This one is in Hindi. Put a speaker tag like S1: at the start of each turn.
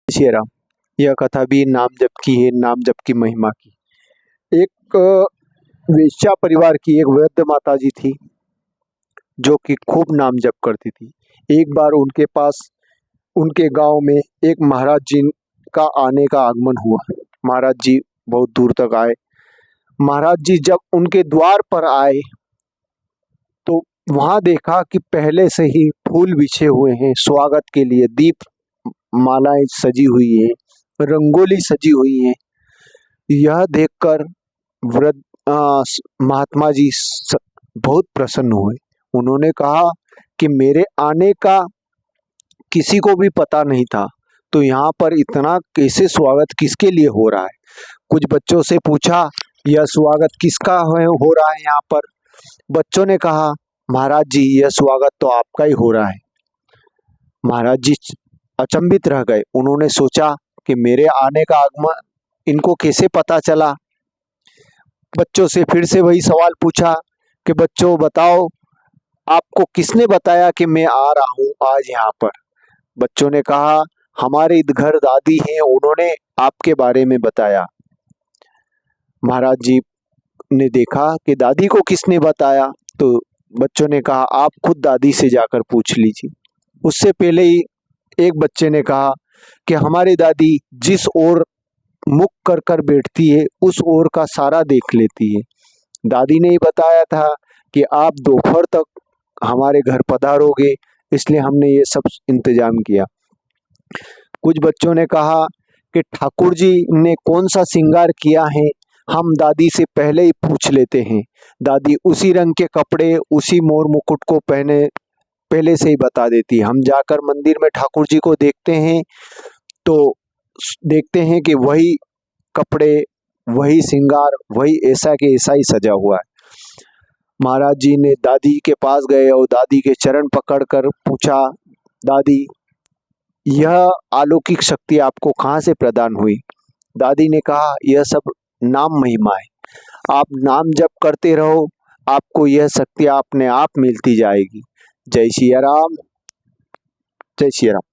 S1: श्री राम। यह कथा भी नाम जप की है, नाम जप की महिमा की। एक वेश्या परिवार की एक वृद्ध माता जी थी जो कि खूब नाम जप करती थी। एक बार उनके पास उनके गांव में एक महाराज जी का आने का आगमन हुआ। महाराज जी बहुत दूर तक आए। महाराज जी जब उनके द्वार पर आए तो वहां देखा कि पहले से ही फूल बिछे हुए हैं, स्वागत के लिए दीप मालाएं सजी हुई है, रंगोली सजी हुई है। यह देखकर वृद्ध महात्मा जी बहुत प्रसन्न हुए। उन्होंने कहा कि मेरे आने का किसी को भी पता नहीं था, तो यहाँ पर इतना कैसे स्वागत किसके लिए हो रहा है। कुछ बच्चों से पूछा यह स्वागत किसका हो रहा है यहाँ पर। बच्चों ने कहा महाराज जी यह स्वागत तो आपका ही हो रहा है। महाराज जी अचंभित रह गए। उन्होंने सोचा कि मेरे आने का आगमन इनको कैसे पता चला। बच्चों से फिर से वही सवाल पूछा कि बच्चों बताओ आपको किसने बताया कि मैं आ रहा हूँ आज यहाँ पर। बच्चों ने कहा हमारे घर दादी हैं, उन्होंने आपके बारे में बताया। महाराज जी ने देखा कि दादी को किसने बताया, तो बच्चों ने कहा आप खुद दादी से जाकर पूछ लीजिए। उससे पहले ही एक बच्चे ने कहा कि हमारी दादी जिस ओर मुख कर कर बैठती है उस ओर का सारा देख लेती है। दादी ने ही बताया था कि आप दोपहर तक हमारे घर पधारोगे, इसलिए हमने ये सब इंतजाम किया। कुछ बच्चों ने कहा कि ठाकुर जी ने कौन सा श्रृंगार किया है, हम दादी से पहले ही पूछ लेते हैं। दादी उसी रंग के कपड़े, उसी मोर मुकुट को पहले से ही बता देती है। हम जाकर मंदिर में ठाकुर जी को देखते हैं तो देखते हैं कि वही कपड़े, वही श्रृंगार, वही ऐसा के ऐसा ही सजा हुआ है। महाराज जी ने दादी के पास गए और दादी के चरण पकड़कर पूछा दादी यह अलौकिक शक्ति आपको कहाँ से प्रदान हुई। दादी ने कहा यह सब नाम महिमा है, आप नाम जप करते रहो, आपको यह शक्ति अपने आप मिलती जाएगी। जय श्री राम, जय श्री राम।